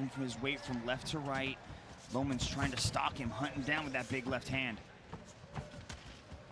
moving from his weight from left to right. Loman's trying to stalk him, hunt him down with that big left hand.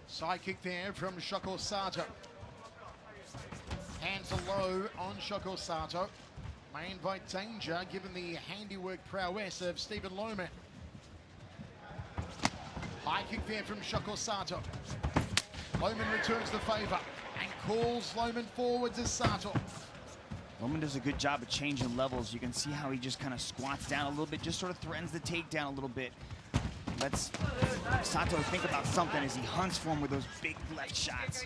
Side kick there from Shoko Sato. Hands are low on Shoko Sato. May invite danger given the handiwork prowess of Stephen Loman. High kick there from Shoko Sato. Loman returns the favour and calls Loman forwards as Sato. Loman does a good job of changing levels. You can see how he just kind of squats down a little bit, just sort of threatens the takedown a little bit. Lets Sato think about something as he hunts for him with those big left shots.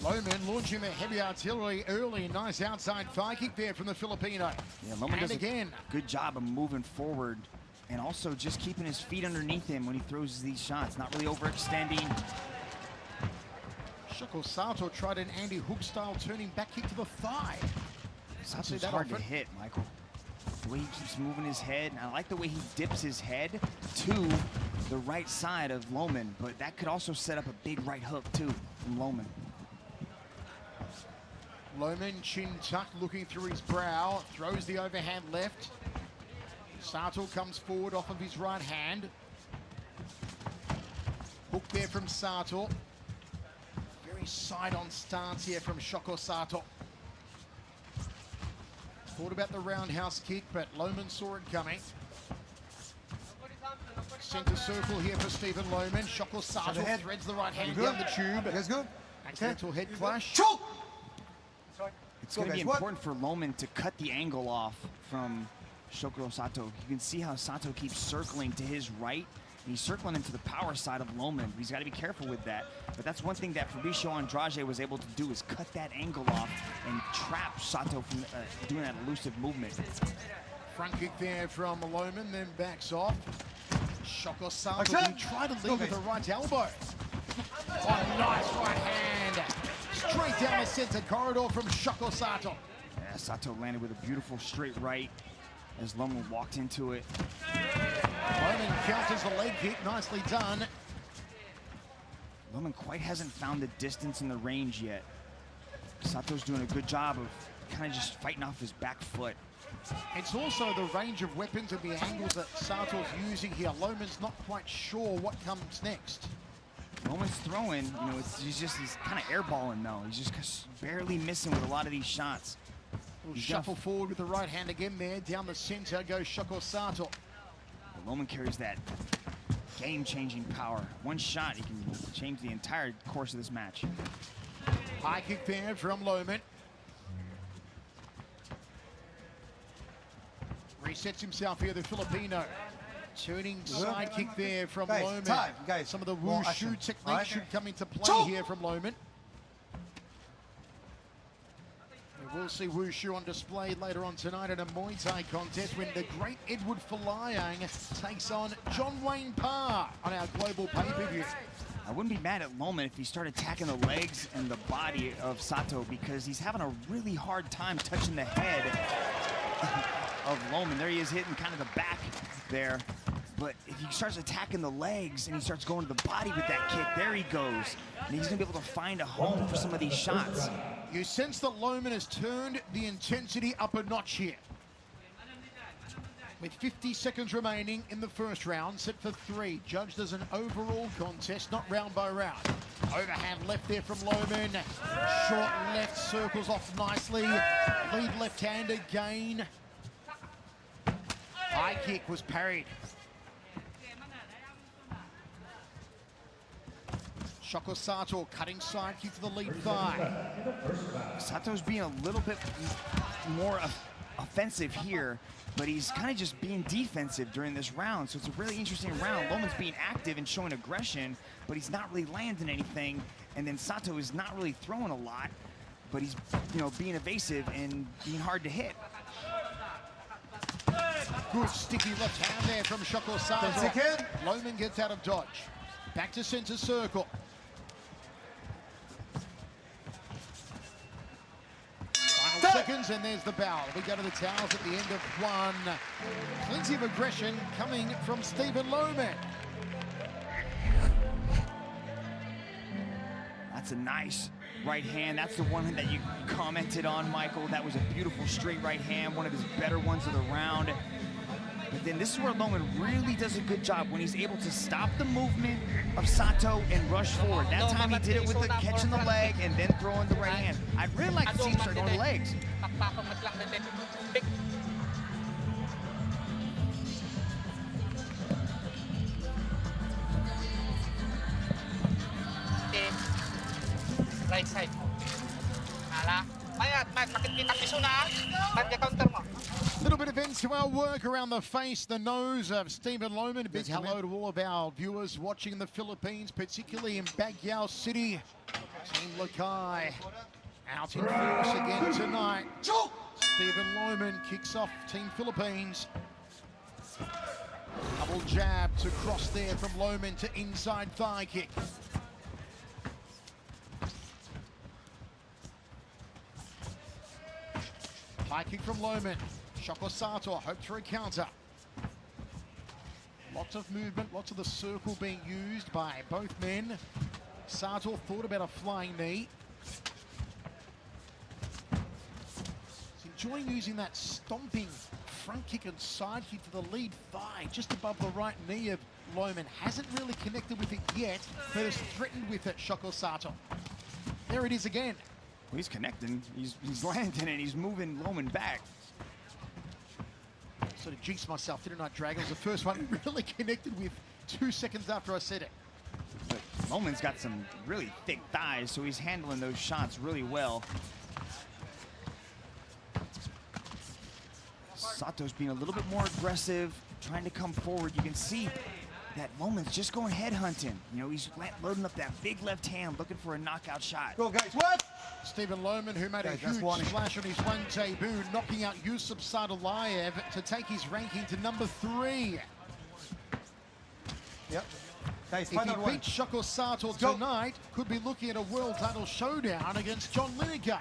Loman launching the heavy artillery early. Nice outside thigh kick there from the Filipino. Yeah, Loman does again. a good job of moving forward and also just keeping his feet underneath him when he throws these shots, not really overextending. Shoko Sato tried an Andy Hook style turning back kick to the thigh. Sato's hard to hit, Michael. The way he keeps moving his head, and I like the way he dips his head to the right side of Loman, but that could also set up a big right hook too from Loman. Loman, chin tucked, looking through his brow, throws the overhand left. Sato comes forward off of his right hand. Hook there from Sato. Very side-on stance here from Shoko Sato. Thought about the roundhouse kick, but Loman saw it coming. Center circle here for Stephen Loman. Shoko Sato threads the right hand down the tube. That's good. Accidental head clash. Choke! It's going to be important for Loman to cut the angle off from Shoko Sato. You can see how Sato keeps circling to his right. And he's circling into the power side of Loman. He's got to be careful with that. But that's one thing that Fabricio Andrade was able to do, is cut that angle off and trap Sato from doing that elusive movement. Front kick there from Loman, then backs off. Shoko Sato can try to lead with the right elbow. Oh, nice right hand. Straight down the center corridor from Shoko Sato. Yeah, Sato landed with a beautiful straight right as Loman walked into it. Loman counters the leg kick, nicely done. Loman quite hasn't found the distance and the range yet. Sato's doing a good job of kind of just fighting off his back foot. It's also the range of weapons and the angles that Sato's using here. Loman's not quite sure what comes next. Loman's throwing, you know, he's kind of airballing though. He's just barely missing with a lot of these shots. Shuffle forward with the right hand again there. Down the center goes Shoko Sato. Loman carries that game-changing power. One shot, he can change the entire course of this match. High kick there from Loman. Resets himself here, the Filipino. Turning side kick there from Loman. Some of the wushu techniques should come into play here from Loman. We will see wushu on display later on tonight in a Muay Thai contest when the great Edward Folayang takes on John Wayne Parr on our global pay-per-view. I wouldn't be mad at Loman if he started attacking the legs and the body of Sato, because he's having a really hard time touching the head of Loman. There he is hitting kind of the back there. But if he starts attacking the legs and he starts going to the body with that kick, there he goes. And he's gonna be able to find a home for some of these shots. You sense that Loman has turned the intensity up a notch here. With 50 seconds remaining in the first round, set for 3. Judged as an overall contest, not round by round. Overhand left there from Loman. Short left circles off nicely. Lead left hand again. High kick was parried. Shoko Sato cutting side kick to the lead thigh. Sato's being a little bit more offensive here, but he's kind of just being defensive during this round. So it's a really interesting round. Loman's being active and showing aggression, but he's not really landing anything. And then Sato is not really throwing a lot, but he's, you know, being evasive and being hard to hit. Good sticky left hand there from Shoko Sato. Loman gets out of dodge. Back to center circle. Final seconds, and there's the bow. We go to the towels at the end of one. Plenty of aggression coming from Stephen Loman. That's a nice right hand. That's the one that you commented on, Michael. That was a beautiful straight right hand, one of his better ones of the round. But then this is where Loman really does a good job when he's able to stop the movement of Sato and rush forward. That time he did it with the catching the leg and then throwing the right hand. I'd really like to see him start going to legs. Right side. Little bit of ends to our work around the face, the nose of Stephen Loman. A big hello to all of our viewers watching in the Philippines, particularly in Baguio City. Team Lakai out in force again tonight. Stephen Loman kicks off Team Philippines. Double jab to cross there from Loman to inside thigh kick. High kick from Loman. Shoko Sato hoped for a counter. Lots of movement, lots of the circle being used by both men. Sato thought about a flying knee. He's enjoying using that stomping front kick and side kick to the lead thigh, just above the right knee of Loman. Hasn't really connected with it yet, but has threatened with it, Shoko Sato. There it is again. Well, he's connecting, he's landing, and he's moving Loman back. Sort of jinxed myself, didn't I, Drag? It was the first one really connected with 2 seconds after I said it. But Loman's got some really thick thighs, so he's handling those shots really well. Sato's being a little bit more aggressive, trying to come forward. You can see that Loman's just going head hunting. You know, he's loading up that big left hand, looking for a knockout shot. Go, guys, what? Stephen Loman, who made a huge splash on his one debut, knocking out Yusuf Sadulayev to take his ranking to number 3. Yep. Guys, If he beats Shoko Sato tonight, could be looking at a world title showdown against John Lineker.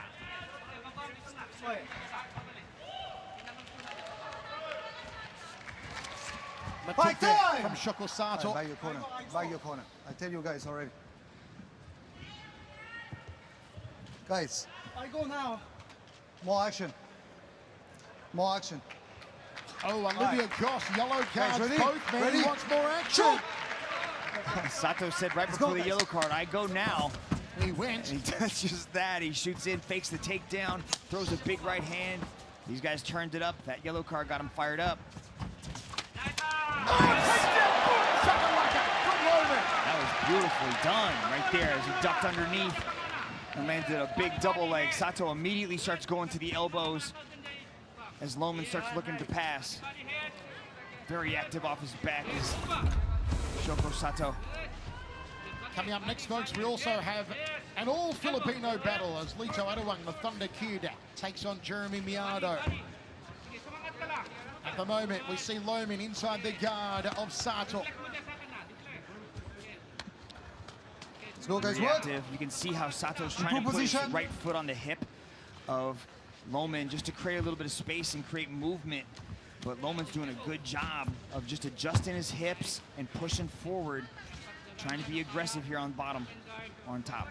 Fight time! From Shoko Sato. By your corner. By your corner. I tell you guys already. Guys. I go now. More action. More action. Oh, Olivia Goss, yellow cards, ready? both men Ready? wants more action. Sato said right before the yellow card, I go now. He went. And he does just that. He shoots in, fakes the takedown, throws a big right hand. These guys turned it up. That yellow card got him fired up. That was beautifully done right there as he ducked underneath and landed a big double leg. Sato immediately starts going to the elbows as Loman starts looking to pass. Very active off his back is Shoko Sato. Coming up next, folks, we also have an all-Filipino battle as Lito Adawang, the Thunder Kid, takes on Jeremy Miado. At the moment, we see Loman inside the guard of Sato. Let's go, guys. Very What? active. You can see how Sato's trying to put his right foot on the hip of Loman just to create a little bit of space and create movement. But Loman's doing a good job of just adjusting his hips and pushing forward, trying to be aggressive here on bottom, on top.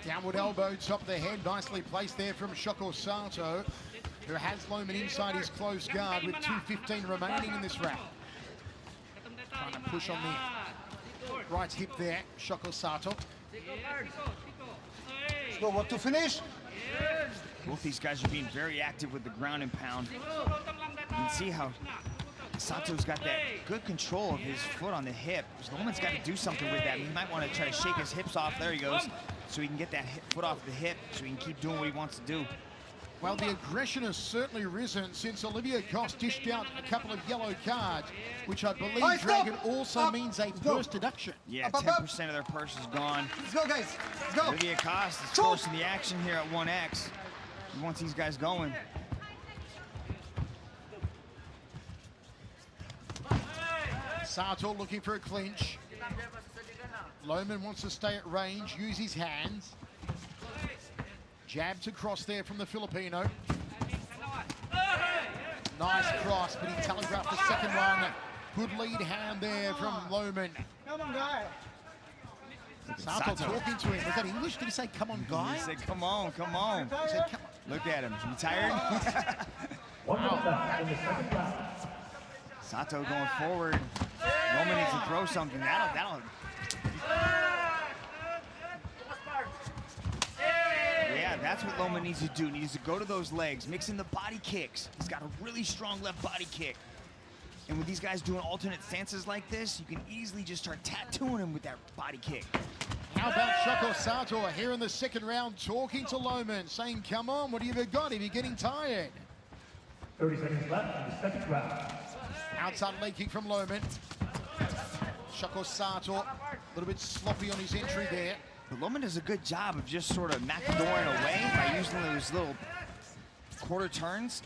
Downward elbow, top of the head, nicely placed there from Shoko Sato, who has Loman inside his close guard with 2:15 remaining in this round. Trying to push on the right hip there, Shoko Sato. Let's go. What to finish? Both these guys are being very active with the ground and pound. You can see how Sato's got that good control of his foot on the hip. Loman's got to do something with that. He might want to try to shake his hips off. There he goes. So he can get that foot off the hip so he can keep doing what he wants to do. Well, the aggression has certainly risen since Olivia Goss dished out a couple of yellow cards, which I believe, Dragon, also means a purse deduction. Yeah, 10% of their purse is gone. Let's go, guys. Let's go. Olivia Cost is forcing the action here at 1X. He wants these guys going. Sato looking for a clinch. Loman wants to stay at range, use his hands. Jab to cross there from the Filipino. Nice cross, but he telegraphed the second one. Good lead hand there from Loman. Sato talking to him. Was that English? Did he say, come on, guy? He said, come on, come on. He said, come on. Look at him. You tired? Sato going forward. Loman needs to throw something. That'll. Yeah, that's what Loman needs to do. He needs to go to those legs, mix in the body kicks. He's got a really strong left body kick. And with these guys doing alternate stances like this, you can easily just start tattooing him with that body kick. How about Shoko Sato here in the second round talking to Loman, saying, come on, what have you got if you're getting tired? 30 seconds left in the second round. Outside leg kick from Loman. Shoko Sato, a little bit sloppy on his entry there. But Loman does a good job of just sort of McDooring away by using those little quarter turns.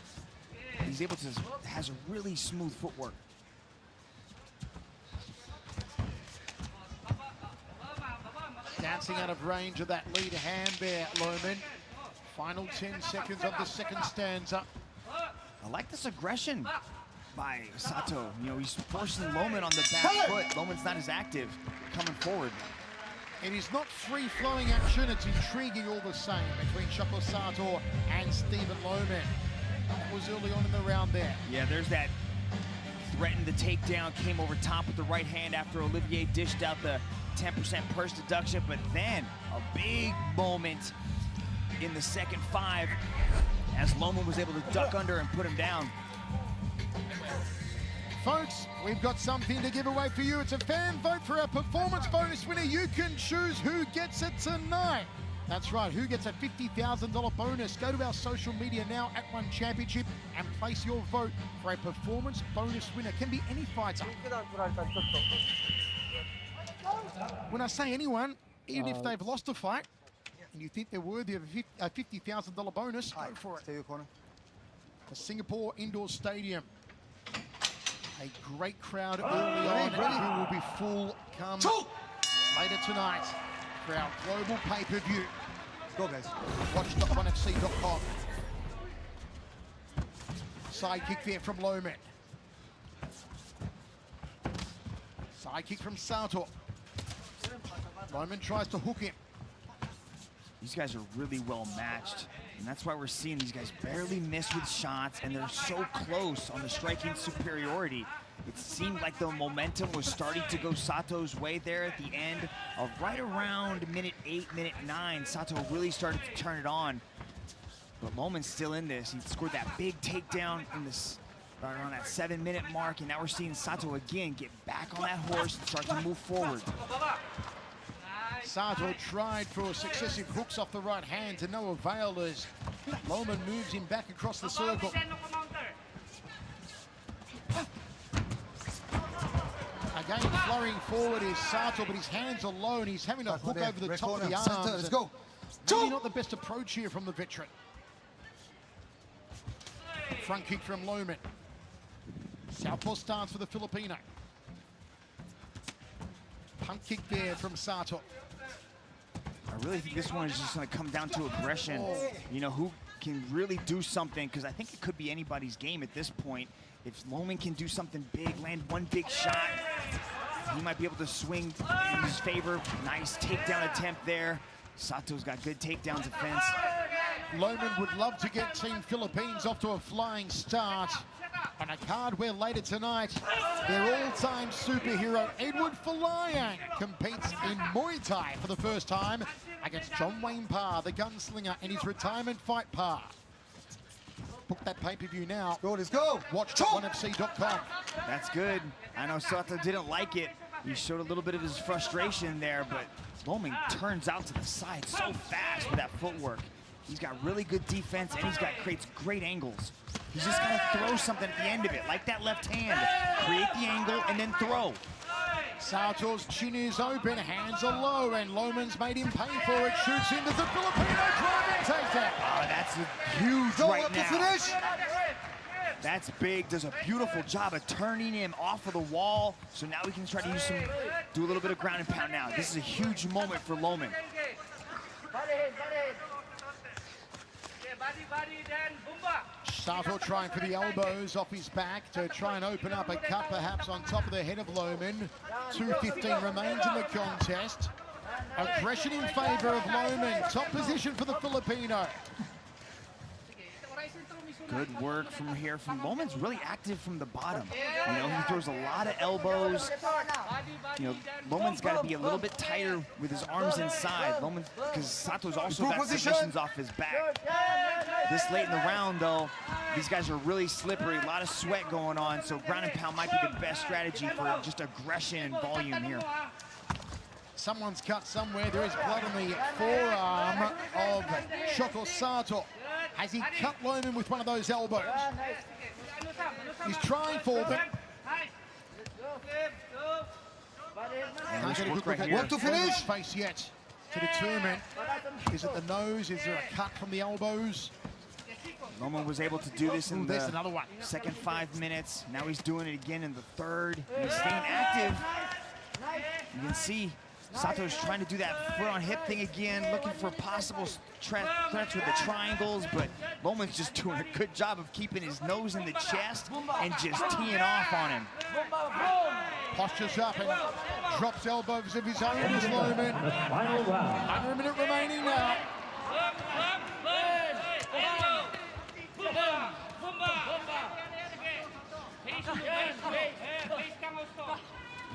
He's able to, has a really smooth footwork. Dancing out of range of that lead hand there, Loman. Final 10 seconds of the second stanza. I like this aggression by Sato. You know, he's forcing Loman on the back foot. Loman's not as active coming forward. It is not free-flowing action. It's intriguing all the same between Shoko Sato and Stephen Loman. That was early on in the round there. Yeah, there's that threatened the takedown, came over top with the right hand after Olivier dished out the 10% purse deduction, but then a big moment in the second 5 as Loman was able to duck under and put him down. Folks, we've got something to give away for you. It's a fan vote for our performance bonus winner. You can choose who gets it tonight. That's right, who gets a $50,000 bonus? Go to our social media now at One Championship and place your vote for a performance bonus winner. Can be any fighter. When I say anyone, even if they've lost a fight and you think they're worthy of a $50,000 bonus, go for it. Stay your corner. The Singapore Indoor Stadium. A great crowd early on, who will be full come later tonight for our global pay-per-view. Go, guys. Watch.onefc.com. Side kick there from Loman. Side kick from Sato. Loman tries to hook him. These guys are really well matched, and that's why we're seeing these guys barely miss with shots, and they're so close on the striking superiority. It seemed like the momentum was starting to go Sato's way there at the end of right around minute 8, minute 9. Sato really started to turn it on, but Loman's still in this. He scored that big takedown in this around that 7-minute mark, and now we're seeing Sato again get back on that horse and start to move forward. Sato tried for successive hooks off the right hand to no avail as Loman moves him back across the circle. Again, flurrying forward is Sato, but his hands are low and he's having to hook over the top of the arms. Center, let's go. Maybe not the best approach here from the veteran. Front kick from Loman. Southpaw stance for the Filipino. Pump kick there from Sato. I really think this one is just going to come down to aggression. You know, who can really do something, because I think it could be anybody's game at this point. If Loman can do something big, land one big shot, he might be able to swing in his favor. Nice takedown attempt there. Sato's got good takedown defense. Loman would love to get Team Philippines off to a flying start on a card where later tonight their all-time superhero Edward Folayang competes in Muay Thai for the first time against John Wayne Parr, the gunslinger, in his retirement fight Parr. Book that pay-per-view now. Let's go. Watch.onefc.com. That's good. I know Sato didn't like it. He showed a little bit of his frustration there, but Loman turns out to the side so fast with that footwork. He's got really good defense, and creates great angles. He's just got to throw something at the end of it, like that left hand. Create the angle and then throw. Sato's chin is open, hands are low, and Loman's made him pay for it. Shoots into the Filipino driving takedown. Oh, that's huge Go right up to now. finish. That's big. Does a beautiful job of turning him off of the wall. So now we can try to do a little bit of ground and pound now. This is a huge moment for Loman. Sato trying for the elbows off his back to try and open up a cut perhaps on top of the head of Loman. 2:15 remains in the contest. Aggression in favor of Loman. Top position for the Filipino. Good work from here from Loman's really active from the bottom. You know, he throws a lot of elbows. You know, Loman's got to be a little bit tighter with his arms inside. Loman, because Sato's also got submissions off his back. This late in the round, though, these guys are really slippery, a lot of sweat going on, so ground and pound might be the best strategy for just aggression and volume here. Someone's cut somewhere. There is blood on the forearm of Shoko Sato. Has he cut Loman with one of those elbows? He's trying for them. Can't get a good look at Want to finish? Loman's face yet to determine, is it the nose? Is there a cut from the elbows? Loman was able to do this in There's the another one. second 5 minutes. Now he's doing it again in the third. And he's staying active. You can see Sato's trying to do that foot on hip thing again, looking for possible threats with the triangles, but Loman's just doing a good job of keeping his nose in the chest and just teeing off on him. Postures up and drops elbows of his own as Loman. Final round. Under a minute remaining now.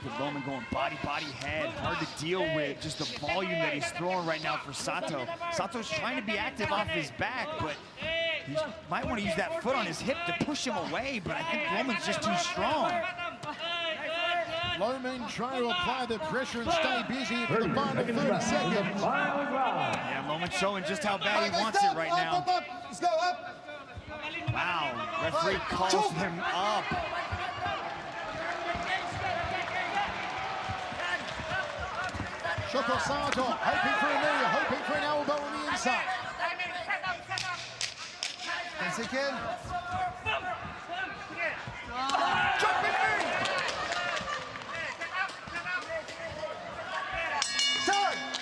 Look at Loman going body, head. Hard to deal with just the volume that he's throwing right now for Sato. Sato's trying to be active off his back, but he might want to use that foot on his hip to push him away, but I think Loman's just too strong. Loman trying to apply the pressure and stay busy for the final 30 seconds. Final round. Yeah, Loman showing just how bad he wants it right now. Up. Let's go up. Wow, referee calls him up. Shoko Sato hoping for a knee, hoping for an elbow on the inside. Once again. Jumping knee!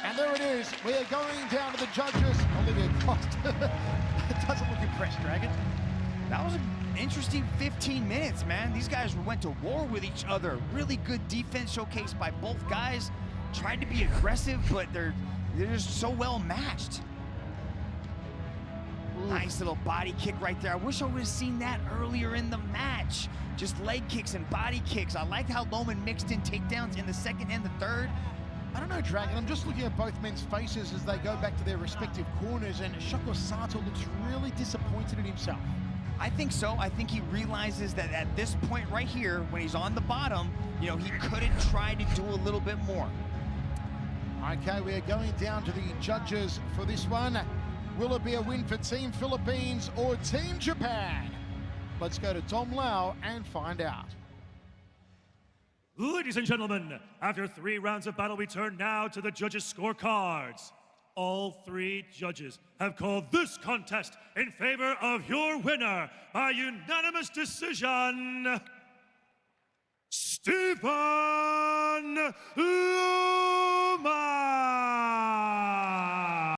And there it is. We are going down to the judges. Olivia Costa doesn't look impressed, Dragon. That was an interesting 15 minutes, man. These guys went to war with each other. Really good defense showcased by both guys. Tried to be aggressive, but they're just so well matched. Nice little body kick right there. I wish I would have seen that earlier in the match. Just leg kicks and body kicks. I liked how Loman mixed in takedowns in the second and the third. I don't know, Dragon. I'm just looking at both men's faces as they go back to their respective corners, and Shoko Sato looks really disappointed in himself. I think so. I think he realizes that at this point right here, when he's on the bottom, you know, he could have tried to do a little bit more. Okay, we are going down to the judges for this one. Will it be a win for Team Philippines or Team Japan? Let's go to Tom Lau and find out. Ladies and gentlemen, after 3 rounds of battle, we turn now to the judges' scorecards. All 3 judges have called this contest in favor of your winner by unanimous decision, Stephen Loman!